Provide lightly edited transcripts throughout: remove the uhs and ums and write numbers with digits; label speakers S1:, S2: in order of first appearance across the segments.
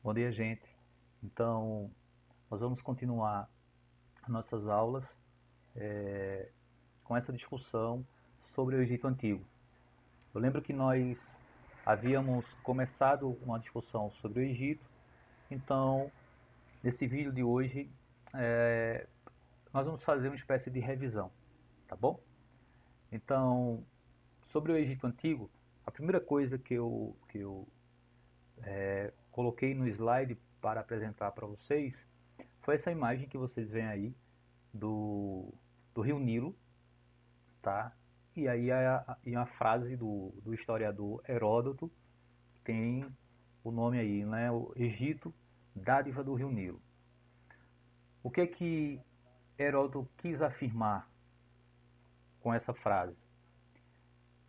S1: Bom dia, gente. Então, nós vamos continuar nossas aulas com essa discussão sobre o Egito Antigo. Eu lembro que nós havíamos começado uma discussão sobre o Egito, então, nesse vídeo de hoje, nós vamos fazer uma espécie de revisão, tá bom? Então, sobre o Egito Antigo, a primeira coisa que eu coloquei no slide para apresentar para vocês foi essa imagem que vocês veem aí do, do Rio Nilo, tá? E aí a frase do historiador Heródoto tem o nome aí, né? O Egito, dádiva do Rio Nilo. O que é que Heródoto quis afirmar com essa frase?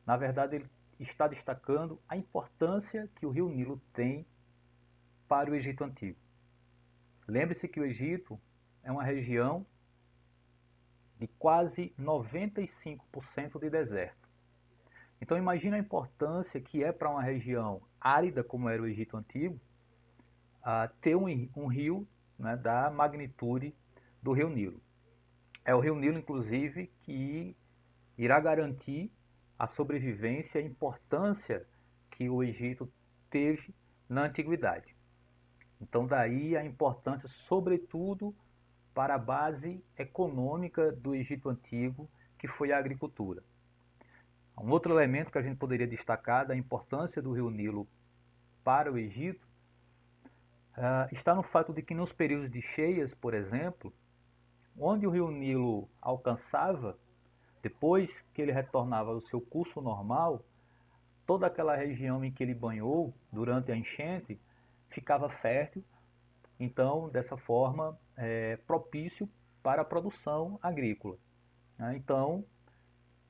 S1: Na verdade, ele está destacando a importância que o Rio Nilo tem para o Egito Antigo. Lembre-se que o Egito é uma região de quase 95% de deserto. Então imagine a importância que é para uma região árida como era o Egito Antigo, ter um rio, né, da magnitude do Rio Nilo. É o Rio Nilo, inclusive, que irá garantir a sobrevivência e a importância que o Egito teve na antiguidade. Então daí a importância, sobretudo, para a base econômica do Egito Antigo, que foi a agricultura. Um outro elemento que a gente poderia destacar da importância do rio Nilo para o Egito está no fato de que nos períodos de cheias, por exemplo, onde o rio Nilo alcançava, depois que ele retornava ao seu curso normal, toda aquela região em que ele banhou durante a enchente ficava fértil, então dessa forma propício para a produção agrícola. Então,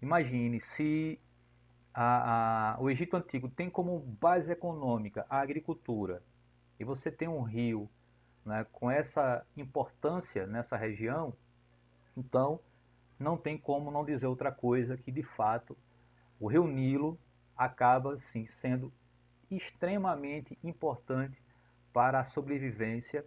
S1: imagine se o Egito Antigo tem como base econômica a agricultura e você tem um rio, né, com essa importância nessa região, então não tem como não dizer outra coisa que de fato o rio Nilo acaba sim sendo extremamente importante para a sobrevivência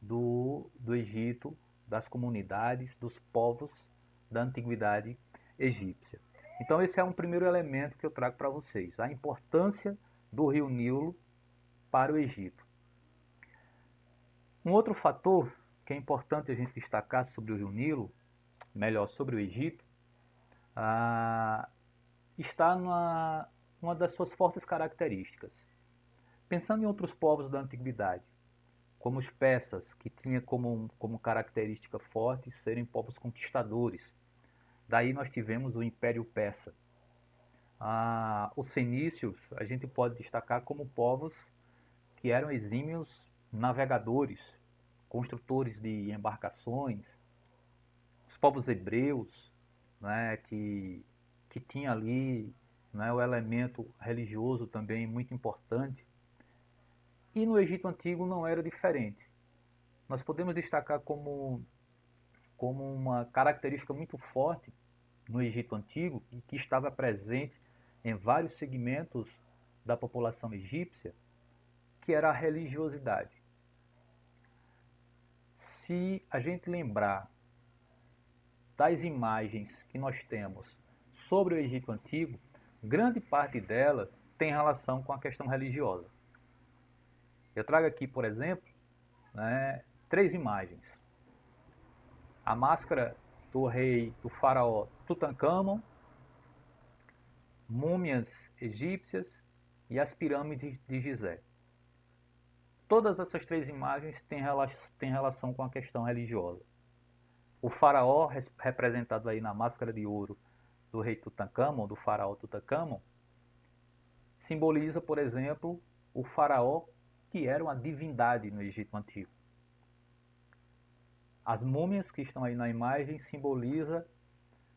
S1: do Egito, das comunidades, dos povos da antiguidade egípcia. Então esse é um primeiro elemento que eu trago para vocês, a importância do rio Nilo para o Egito. Um outro fator que é importante a gente destacar sobre o rio Nilo, melhor, sobre o Egito, está numa das suas fortes características. Pensando em outros povos da antiguidade, como os persas, que tinha como característica forte serem povos conquistadores. Daí nós tivemos o Império Persa. Os fenícios a gente pode destacar como povos que eram exímios navegadores, construtores de embarcações. Os povos hebreus, né, que tinha ali, né, o elemento religioso também muito importante. E no Egito Antigo não era diferente. Nós podemos destacar como uma característica muito forte no Egito Antigo e que estava presente em vários segmentos da população egípcia, que era a religiosidade. Se a gente lembrar das imagens que nós temos sobre o Egito Antigo, grande parte delas tem relação com a questão religiosa. Eu trago aqui, por exemplo, né, 3 imagens. A máscara do rei, do faraó Tutancâmon, múmias egípcias e as pirâmides de Gizé. Todas essas 3 imagens têm relação com a questão religiosa. O faraó, representado aí na máscara de ouro do rei Tutancâmon, do faraó Tutancâmon, simboliza, por exemplo, o faraó que era uma divindade no Egito Antigo. As múmias que estão aí na imagem simbolizam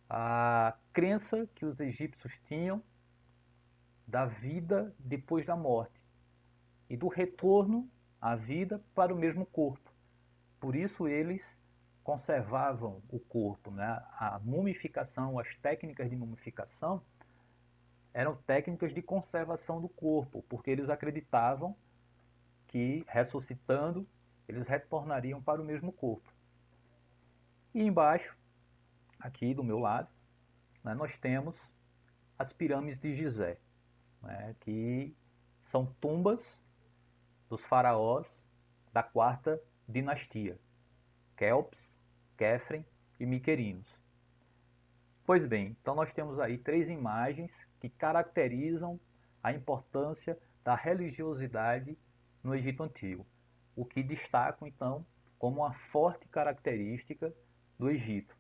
S1: a crença que os egípcios tinham da vida depois da morte e do retorno à vida para o mesmo corpo. Por isso eles conservavam o corpo, né? A mumificação, as técnicas de mumificação eram técnicas de conservação do corpo, porque eles acreditavam que, ressuscitando, eles retornariam para o mesmo corpo. E embaixo, aqui do meu lado, né, nós temos as pirâmides de Gizé, né, que são tumbas dos faraós da quarta dinastia, Quéops, Quéfren e Miquerinos. Pois bem, então nós temos aí 3 imagens que caracterizam a importância da religiosidade no Egito Antigo, o que destacam então como uma forte característica do Egito,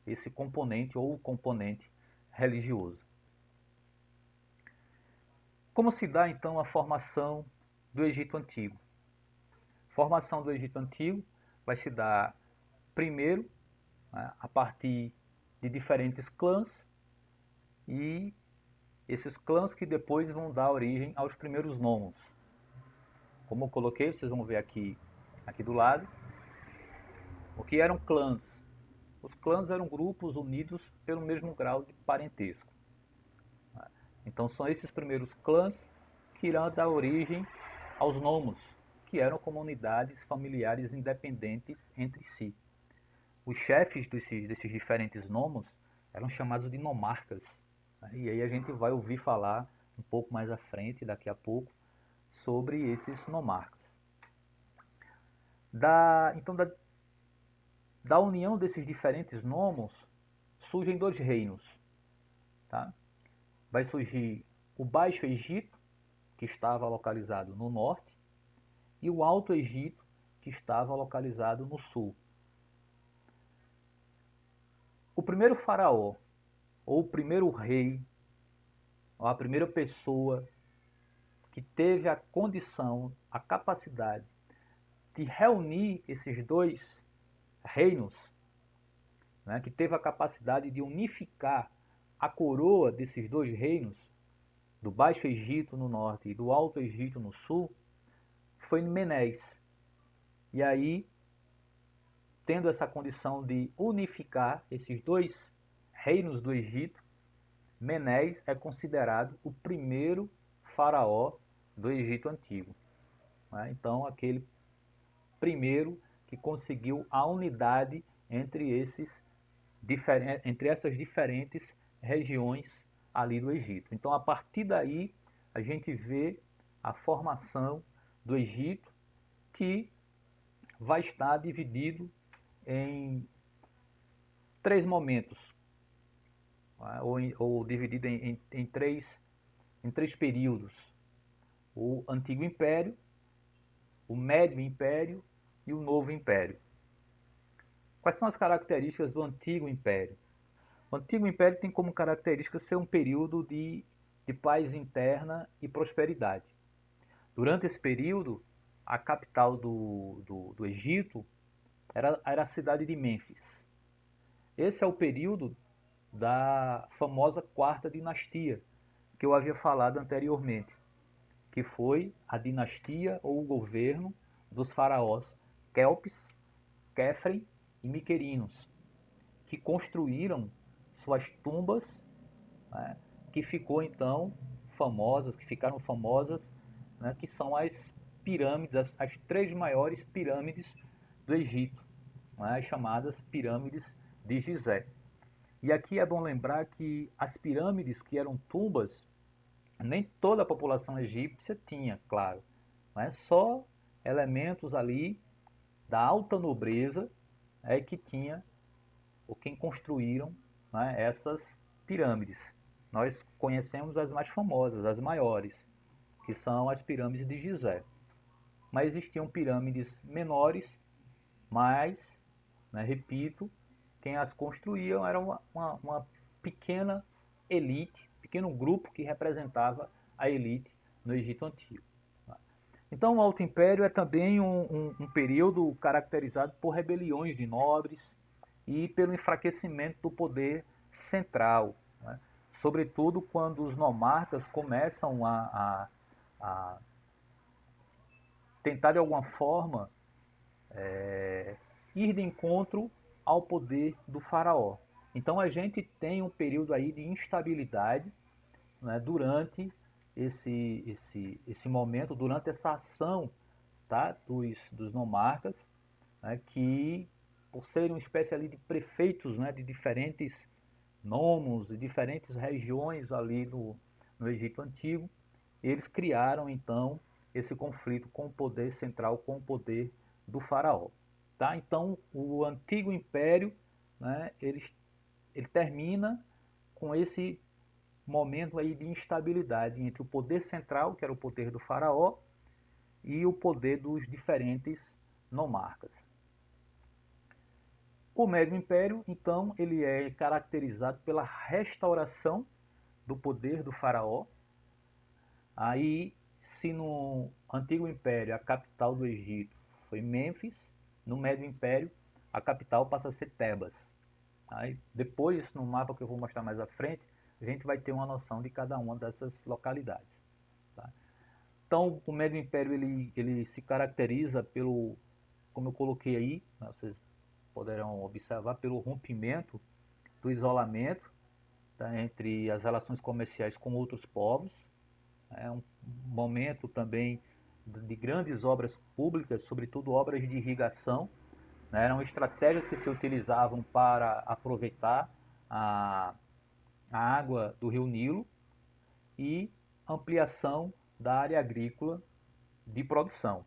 S1: esse componente ou o componente religioso. Como se dá então a formação do Egito Antigo? A formação do Egito Antigo vai se dar primeiro, né, a partir de diferentes clãs, e esses clãs que depois vão dar origem aos primeiros nomos. Como eu coloquei, vocês vão ver aqui do lado, o que eram clãs. Os clãs eram grupos unidos pelo mesmo grau de parentesco. Então são esses primeiros clãs que irão dar origem aos nomos, que eram comunidades familiares independentes entre si. Os chefes desses diferentes nomos eram chamados de nomarcas. E aí a gente vai ouvir falar um pouco mais à frente, daqui a pouco, sobre esses nomarcas. Então, da união desses diferentes nomos, surgem 2 reinos. Tá? Vai surgir o Baixo Egito, que estava localizado no norte, e o Alto Egito, que estava localizado no sul. O primeiro faraó, ou o primeiro rei, ou a primeira pessoa que teve a condição, a capacidade de reunir esses 2 reinos, né, que teve a capacidade de unificar a coroa desses 2 reinos, do Baixo Egito no norte e do Alto Egito no sul, foi Menes. E aí, tendo essa condição de unificar esses 2 reinos do Egito, Menes é considerado o primeiro faraó do Egito Antigo. Né? Então, aquele primeiro que conseguiu a unidade entre essas diferentes regiões ali do Egito. Então, a partir daí, a gente vê a formação do Egito, que vai estar dividido em 3 momentos, ou dividido em 3 períodos: o Antigo Império, o Médio Império e o Novo Império. Quais são as características do Antigo Império? O Antigo Império tem como característica ser um período de paz interna e prosperidade. Durante esse período, a capital do Egito era a cidade de Mênfis. Esse é o período da famosa Quarta Dinastia, que eu havia falado anteriormente, que foi a dinastia ou o governo dos faraós Quéops, Quéfren e Miquerinos, que construíram suas tumbas, né, que ficaram famosas, né, que são as pirâmides, as 3 maiores pirâmides do Egito, né, as chamadas pirâmides de Gizé. E aqui é bom lembrar que as pirâmides que eram tumbas, nem toda a população egípcia tinha, claro, né, só elementos ali da alta nobreza é que tinha, ou quem construíram, né, essas pirâmides. Nós conhecemos as mais famosas, as maiores, que são as pirâmides de Gizé. Mas existiam pirâmides menores, mas, né, repito, quem as construíam era uma pequena elite, pequeno grupo que representava a elite no Egito Antigo. Então o Alto Império é também um período caracterizado por rebeliões de nobres e pelo enfraquecimento do poder central, né? Sobretudo quando os nomarcas começam a tentar de alguma forma ir de encontro ao poder do faraó. Então a gente tem um período aí de instabilidade, né, durante esse momento, durante essa ação tá? Dos nomarcas, né? Que, por serem uma espécie ali de prefeitos, né? De diferentes nomos e diferentes regiões ali no Egito Antigo, eles criaram então esse conflito com o poder central, com o poder do faraó. Tá? Então o antigo império, né, ele termina com esse momento aí de instabilidade entre o poder central, que era o poder do faraó, e o poder dos diferentes nomarcas. O Médio Império, então, ele é caracterizado pela restauração do poder do faraó. Aí, se no Antigo Império a capital do Egito foi Mênfis, no Médio Império a capital passa a ser Tebas. Aí, depois, no mapa que eu vou mostrar mais à frente, a gente vai ter uma noção de cada uma dessas localidades. Tá? Então, o Médio Império ele se caracteriza pelo, como eu coloquei aí, né, vocês poderão observar, pelo rompimento do isolamento, tá, entre as relações comerciais com outros povos. É um momento também de grandes obras públicas, sobretudo obras de irrigação, né? Eram estratégias que se utilizavam para aproveitar a, a água do rio Nilo e ampliação da área agrícola de produção.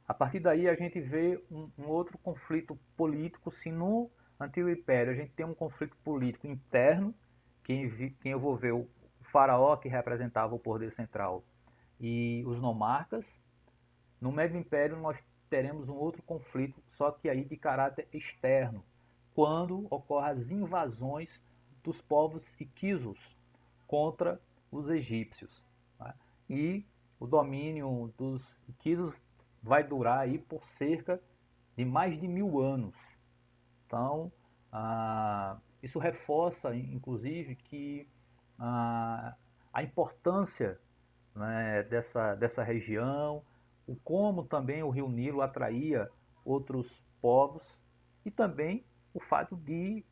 S1: A partir daí a gente vê um outro conflito político, se no Antigo Império a gente tem um conflito político interno que envolveu o faraó, que representava o poder central, e os nomarcas. No Médio Império nós teremos um outro conflito, só que aí de caráter externo, quando ocorrem as invasões dos povos iquisos contra os egípcios. Tá? E o domínio dos iquisos vai durar aí por cerca de mais de 1000 anos. Então, isso reforça, inclusive, que a importância, né, dessa região, o como também o rio Nilo atraía outros povos e também o fato de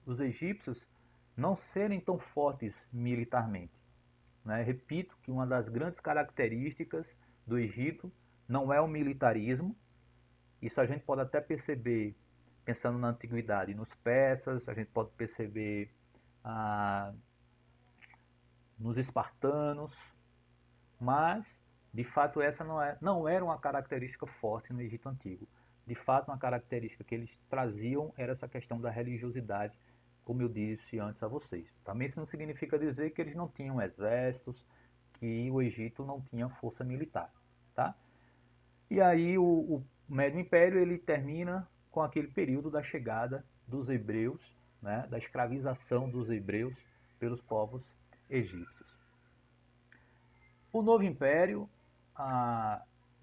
S1: os egípcios não serem tão fortes militarmente. Né? Repito que uma das grandes características do Egito não é o militarismo. Isso a gente pode até perceber pensando na antiguidade nos persas, a gente pode perceber ah, nos espartanos, mas de fato essa não era uma característica forte no Egito Antigo. De fato, uma característica que eles traziam era essa questão da religiosidade, como eu disse antes a vocês. Também isso não significa dizer que eles não tinham exércitos, que o Egito não tinha força militar. Tá? E aí o Médio Império ele termina com aquele período da chegada dos hebreus, né, da escravização dos hebreus pelos povos egípcios. O Novo Império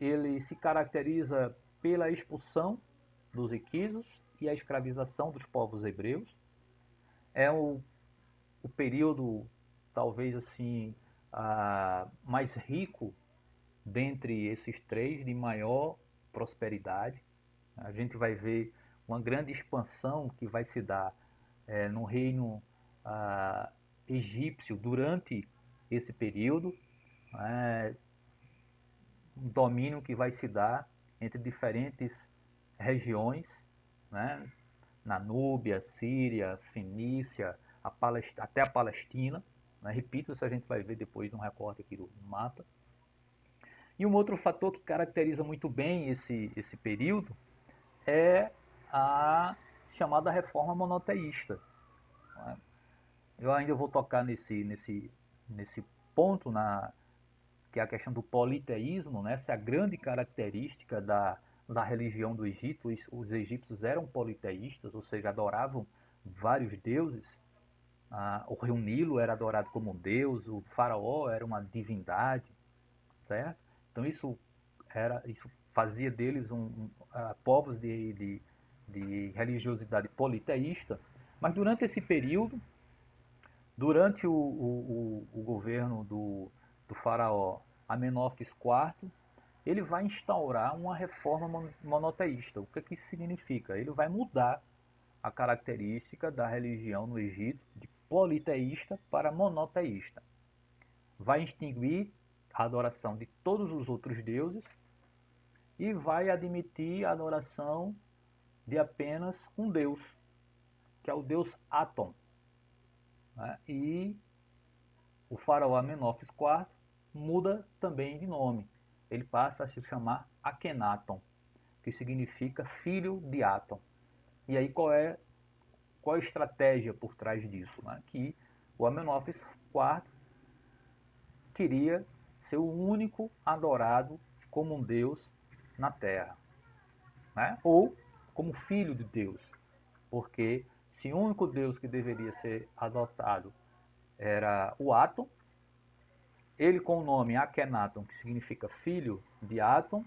S1: ele se caracteriza pela expulsão dos iquisos e a escravização dos povos hebreus. É o período, talvez assim, mais rico dentre esses três, de maior prosperidade. A gente vai ver uma grande expansão que vai se dar no reino egípcio durante esse período, um domínio que vai se dar entre diferentes regiões, né? Na Núbia, Síria, Fenícia, até a Palestina. Né? Repito, isso a gente vai ver depois no recorte aqui do mapa. E um outro fator que caracteriza muito bem esse período é a chamada reforma monoteísta. Né? Eu ainda vou tocar nesse ponto, que é a questão do politeísmo. Né? Essa é a grande característica da religião do Egito. Os egípcios eram politeístas, ou seja, adoravam vários deuses. O rio Nilo era adorado como um deus, o faraó era uma divindade, certo? Então isso fazia deles povos de religiosidade politeísta. Mas durante esse período, durante o governo do faraó Amenófis IV, ele vai instaurar uma reforma monoteísta. O que isso significa? Ele vai mudar a característica da religião no Egito de politeísta para monoteísta. Vai extinguir a adoração de todos os outros deuses e vai admitir a adoração de apenas um Deus, que é o Deus Atom. Né? E o faraó Amenófis IV muda também de nome. Ele passa a se chamar Akhenaton, que significa filho de Atom. E aí qual é a estratégia por trás disso? Né? Que o Amenófis IV queria ser o único adorado como um Deus na Terra, né? Ou como filho de Deus, porque se o único Deus que deveria ser adotado era o Atom, ele com o nome Akhenaton, que significa filho de Atom,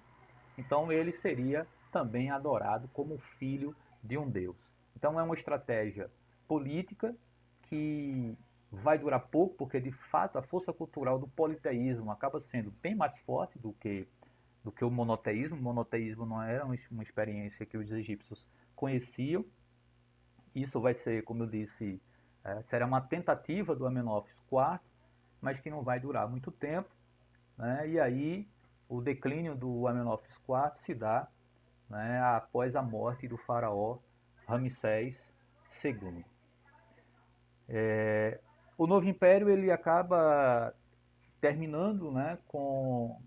S1: então ele seria também adorado como filho de um Deus. Então é uma estratégia política que vai durar pouco, porque de fato a força cultural do politeísmo acaba sendo bem mais forte do que o monoteísmo. O monoteísmo não era uma experiência que os egípcios conheciam. Isso vai ser, como eu disse, será uma tentativa do Amenófis IV, mas que não vai durar muito tempo. Né? E aí o declínio do Amenófis IV se dá, né, após a morte do faraó Ramsés II. O novo império ele acaba terminando, né, com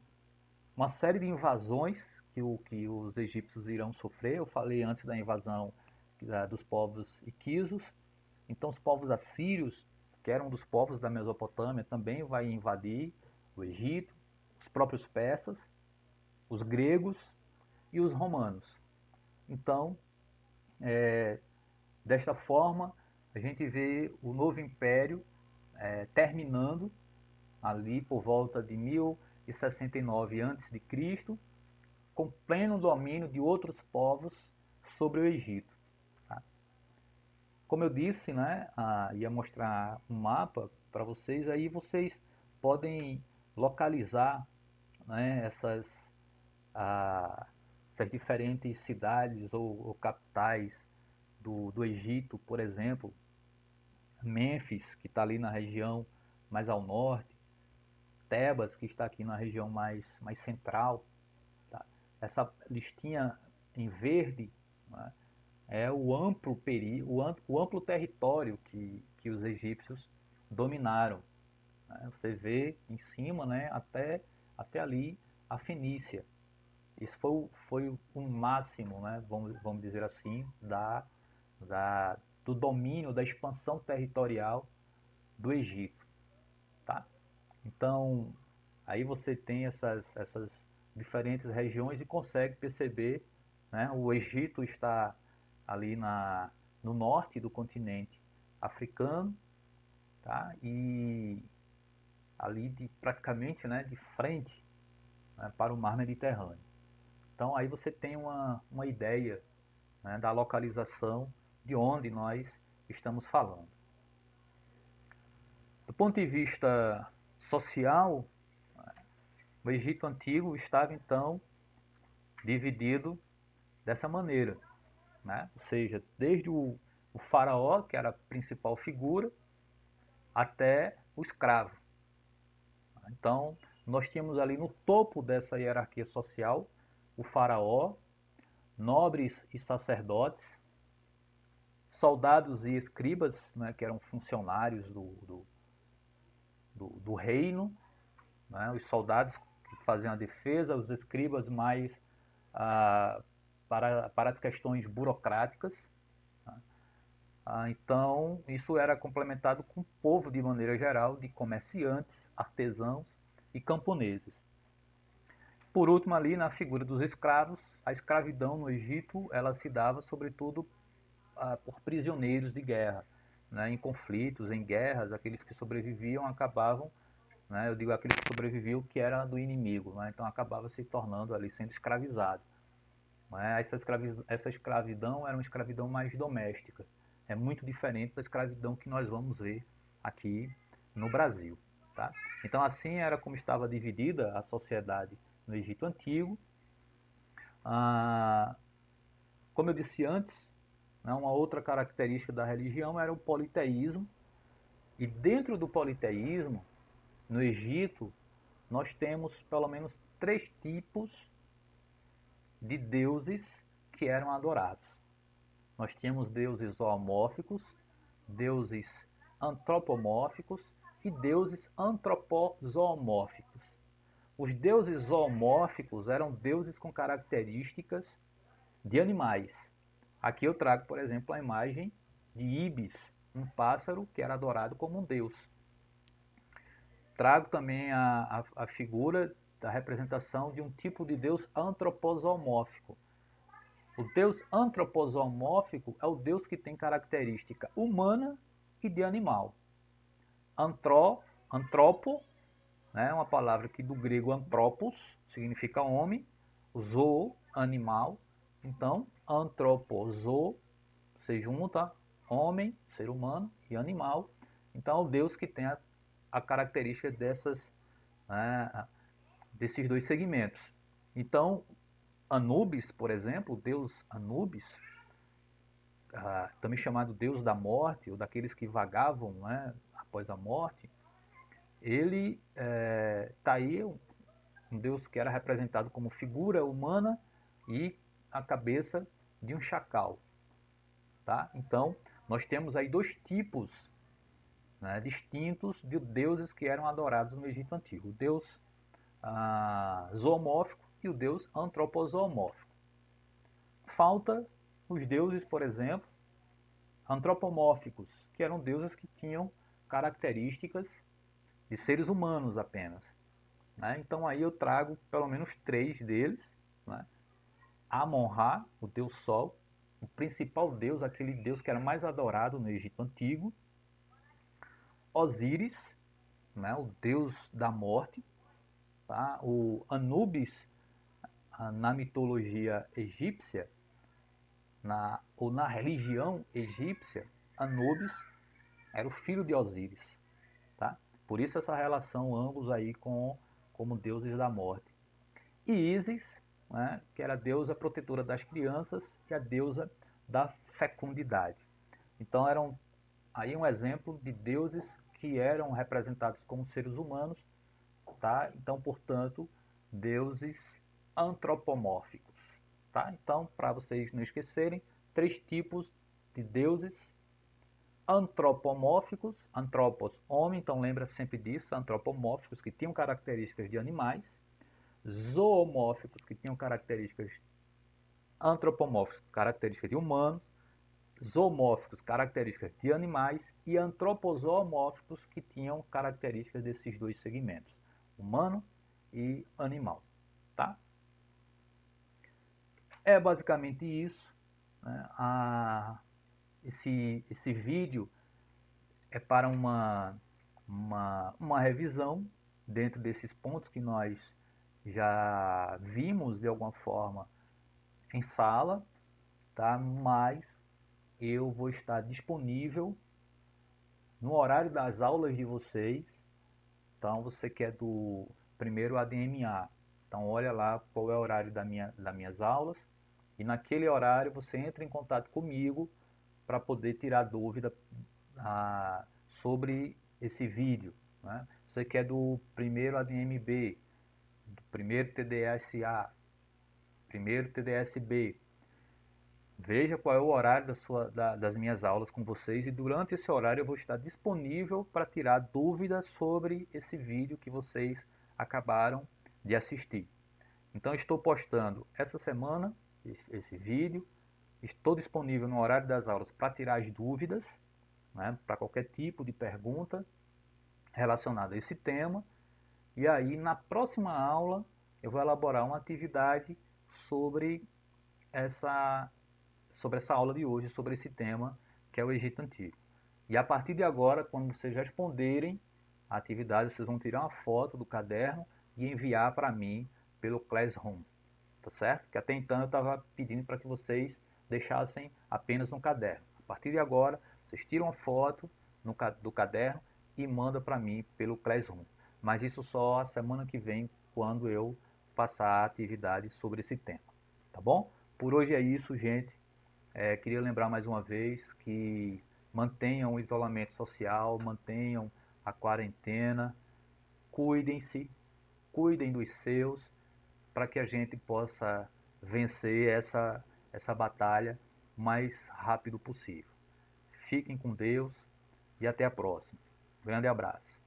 S1: uma série de invasões que os egípcios irão sofrer. Eu falei antes da invasão dos povos iquisos. Então os povos assírios, que eram dos povos da Mesopotâmia, também vai invadir o Egito, os próprios persas, os gregos e os romanos. Então, desta forma, a gente vê o novo império terminando ali por volta de 1069 a.C., com pleno domínio de outros povos sobre o Egito. Tá? Como eu disse, né, ia mostrar um mapa para vocês, aí vocês podem localizar, né, essas diferentes cidades ou capitais do Egito, por exemplo, Mênfis, que está ali na região mais ao norte, Tebas, que está aqui na região mais central. Tá? Essa listinha em verde, né, é o amplo território que os egípcios dominaram. Né? Você vê em cima, né, até ali a Fenícia. Isso foi o máximo, né, vamos dizer assim, do domínio, da expansão territorial do Egito. Tá? Então, aí você tem essas diferentes regiões e consegue perceber, né, o Egito está ali no norte do continente africano, tá? E ali praticamente, né, de frente, né, para o mar Mediterrâneo. Então aí você tem uma ideia, né, da localização de onde nós estamos falando. Do ponto de vista social, o Egito Antigo estava então dividido dessa maneira, né? Ou seja, desde o faraó, que era a principal figura, até o escravo. Então, nós tínhamos ali no topo dessa hierarquia social o faraó, nobres e sacerdotes, soldados e escribas, né, que eram funcionários do reino, né, os soldados que faziam a defesa, os escribas mais para as questões burocráticas. Tá? Então, isso era complementado com o povo de maneira geral, de comerciantes, artesãos e camponeses. Por último, ali na figura dos escravos, a escravidão no Egito ela se dava sobretudo por prisioneiros de guerra. Né? Em conflitos, em guerras, aqueles que sobreviviam acabavam, né, eu digo aqueles que sobreviviam que era do inimigo, né? Então acabava se tornando ali, sendo escravizado. Né? Essa escravidão era uma escravidão mais doméstica. É muito diferente da escravidão que nós vamos ver aqui no Brasil. Tá? Então assim era como estava dividida a sociedade no Egito Antigo. Como eu disse antes, né, uma outra característica da religião era o politeísmo. E dentro do politeísmo, no Egito, nós temos pelo menos 3 tipos de deuses que eram adorados. Nós tínhamos deuses zoomórficos, deuses antropomórficos e deuses antropozoomórficos. Os deuses zoomórficos eram deuses com características de animais. Aqui eu trago, por exemplo, a imagem de Ibis, um pássaro que era adorado como um deus. Trago também a figura da representação de um tipo de deus antropozoomórfico. O deus antropozoomórfico é o deus que tem característica humana e de animal. Antropo, né, uma palavra que do grego anthropos, significa homem, zoo, animal. Então, antropozo, se junta homem, ser humano e animal. Então, é o Deus que tem a característica desses dois segmentos. Então, Anubis, por exemplo, o deus Anubis, também chamado Deus da morte, ou daqueles que vagavam, né, após a morte, ele está aí um Deus que era representado como figura humana e a cabeça de um chacal. Tá? Então, nós temos aí dois tipos, né, distintos de deuses que eram adorados no Egito Antigo. O deus zoomórfico e o deus antropozoomórfico. Falta os deuses, por exemplo, antropomórficos, que eram deuses que tinham características de seres humanos apenas. Né? Então aí eu trago pelo menos 3 deles. Né? Amon-Ra, o deus Sol, o principal deus, aquele deus que era mais adorado no Egito Antigo. Osíris, né? O deus da morte. Tá? O Anubis, na mitologia egípcia, ou na religião egípcia, Anubis era o filho de Osíris. Tá? Por isso essa relação ambos aí como deuses da morte. E Ísis, né, que era a deusa protetora das crianças e a deusa da fecundidade. Então eram aí um exemplo de deuses que eram representados como seres humanos, tá? Então, portanto, deuses antropomórficos. Tá? Então, para vocês não esquecerem, 3 tipos de deuses antropomórficos, antropos, homem, então lembra sempre disso, antropomórficos, que tinham características de animais, zoomórficos, que tinham características antropomórficos, características de humanos, zoomórficos, características de animais, e antropozoomórficos, que tinham características desses dois segmentos, humano e animal. Tá? É basicamente isso. Né? Esse vídeo é para uma revisão dentro desses pontos que nós já vimos de alguma forma em sala, tá? Mas eu vou estar disponível no horário das aulas de vocês. Então, você que é do primeiro ADMA, então olha lá qual é o horário das minhas aulas, e naquele horário você entra em contato comigo para poder tirar dúvida sobre esse vídeo. Né? Você que é do primeiro ADMB, do primeiro TDSA, primeiro TDSB, veja qual é o horário das minhas aulas com vocês, e durante esse horário eu vou estar disponível para tirar dúvidas sobre esse vídeo que vocês acabaram de assistir. Então estou postando essa semana esse vídeo, estou disponível no horário das aulas para tirar as dúvidas, né, para qualquer tipo de pergunta relacionada a esse tema, e aí na próxima aula eu vou elaborar uma atividade sobre essa aula de hoje, sobre esse tema que é o Egito Antigo. E a partir de agora, quando vocês responderem a atividade, vocês vão tirar uma foto do caderno e enviar para mim pelo Classroom, tá certo? Que até então eu estava pedindo para que vocês deixassem apenas no caderno. A partir de agora, vocês tiram uma foto do caderno e mandam para mim pelo Classroom. Mas isso só a semana que vem, quando eu passar a atividade sobre esse tema, tá bom? Por hoje é isso, gente. Queria lembrar mais uma vez que mantenham o isolamento social, mantenham a quarentena, cuidem-se, cuidem dos seus, para que a gente possa vencer essa batalha o mais rápido possível. Fiquem com Deus e até a próxima. Grande abraço.